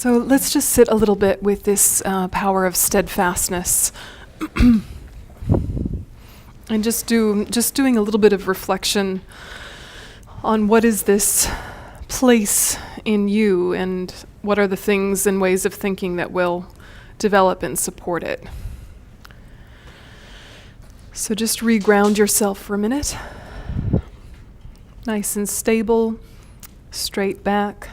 So let's just sit a little bit with this power of steadfastness. And just doing a little bit of reflection on what is this place in you, and what are the things and ways of thinking that will develop and support it. So just reground yourself for a minute. Nice and stable, straight back.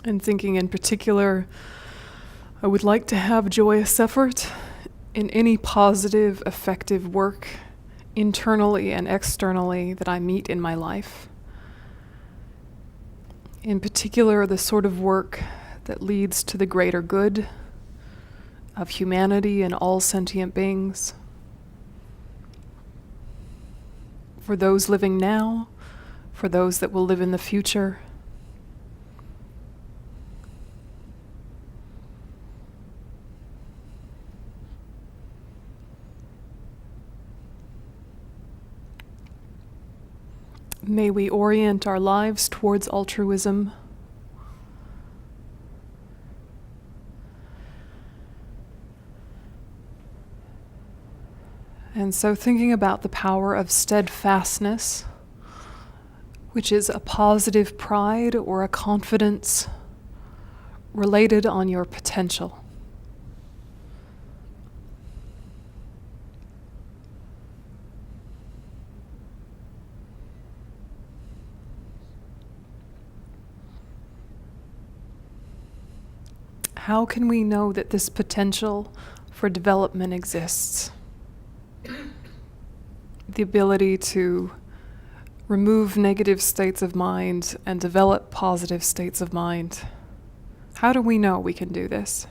And thinking in particular, I would like to have joyous effort in any positive, effective work, internally and externally, that I meet in my life. In particular, the sort of work that leads to the greater good of humanity and all sentient beings. For those living now, for those that will live in the future. May we orient our lives towards altruism. And so thinking about the power of steadfastness, which is a positive pride or a confidence related on your potential. How can we know that this potential for development exists? The ability to remove negative states of mind and develop positive states of mind. How do we know we can do this?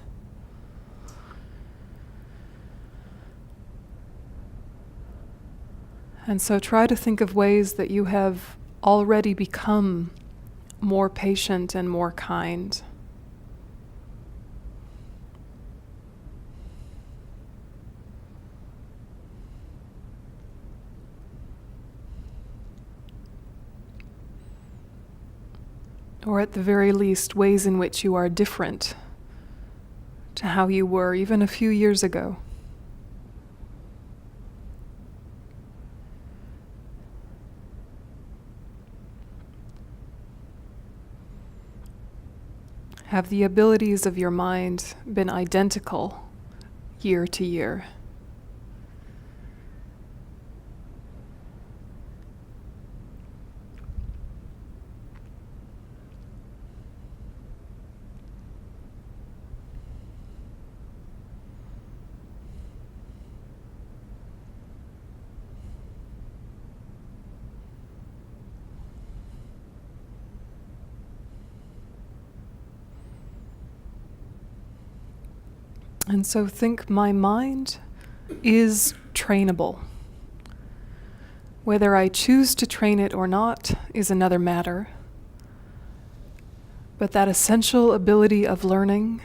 And so try to think of ways that you have already become more patient and more kind. Or at the very least, ways in which you are different to how you were even a few years ago. Have the abilities of your mind been identical year to year? And so think, my mind is trainable. Whether I choose to train it or not is another matter. But that essential ability of learning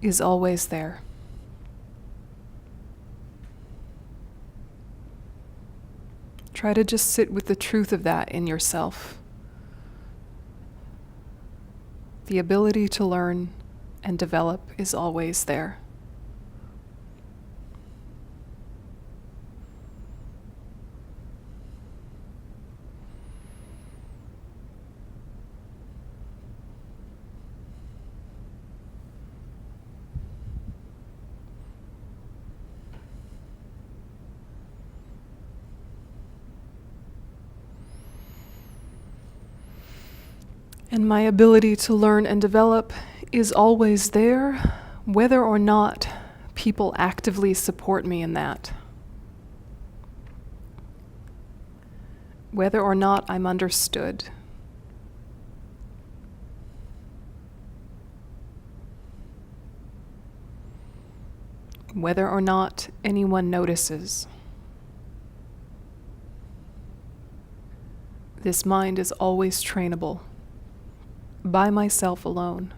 is always there. Try to just sit with the truth of that in yourself. The ability to learn and develop is always there. And my ability to learn and develop is always there, whether or not people actively support me in that. Whether or not I'm understood. Whether or not anyone notices. This mind is always trainable. by myself alone.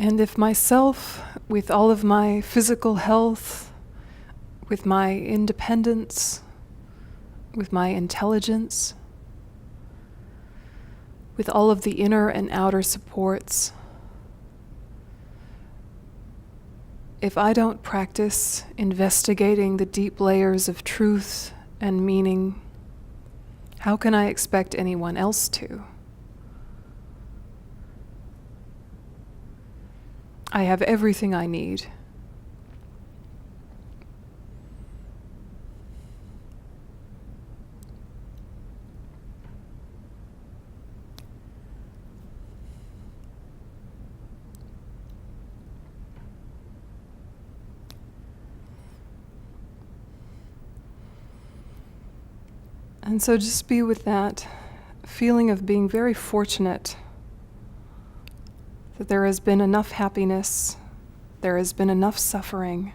And if myself, with all of my physical health, with my independence, with my intelligence, with all of the inner and outer supports, if I don't practice investigating the deep layers of truth and meaning, how can I expect anyone else to? I have everything I need. And so just be with that feeling of being very fortunate that there has been enough happiness, there has been enough suffering,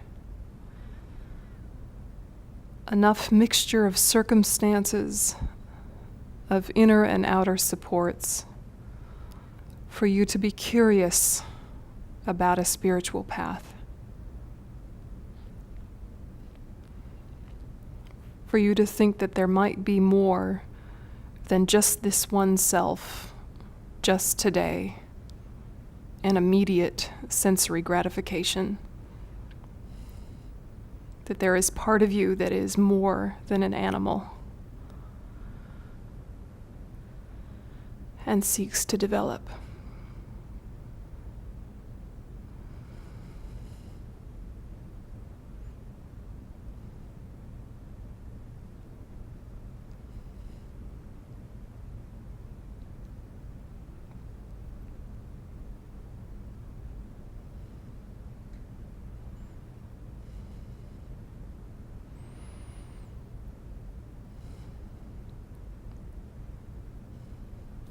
enough mixture of circumstances, of inner and outer supports, for you to be curious about a spiritual path. For you to think that there might be more than just this one self, just today, and immediate sensory gratification. That there is part of you that is more than an animal and seeks to develop.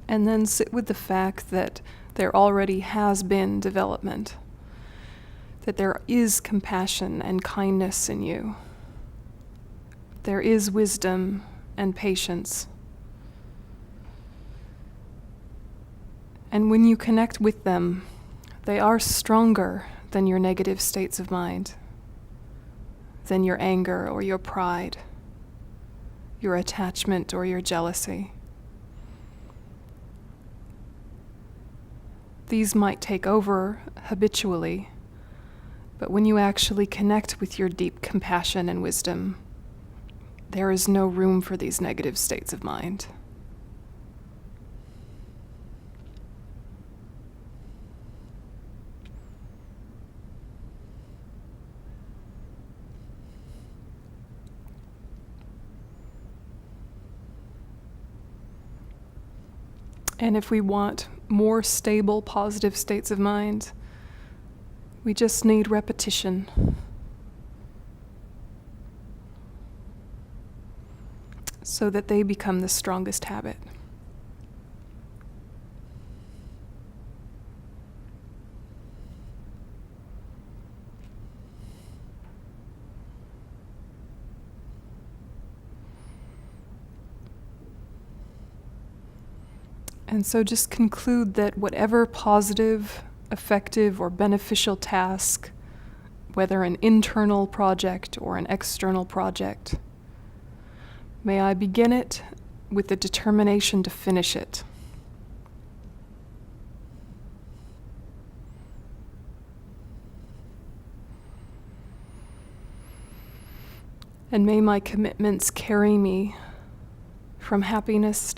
And then sit with the fact that there already has been development, that there is compassion and kindness in you. There is wisdom and patience. And when you connect with them, they are stronger than your negative states of mind, than your anger or your pride, your attachment or your jealousy. These might take over habitually, but when you actually connect with your deep compassion and wisdom, there is no room for these negative states of mind. And if we want more stable, positive states of mind, we just need repetition. So that they become the strongest habit. And so just conclude that whatever positive, effective, or beneficial task, whether an internal project or an external project, may I begin it with the determination to finish it. And may my commitments carry me from happiness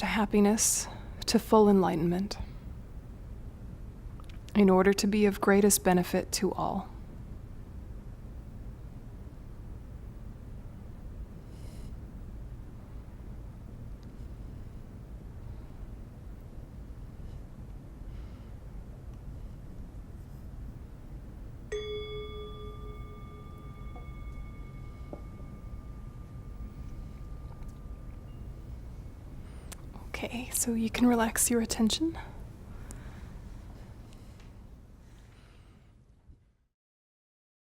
to full enlightenment, in order to be of greatest benefit to all. Okay, so you can relax your attention.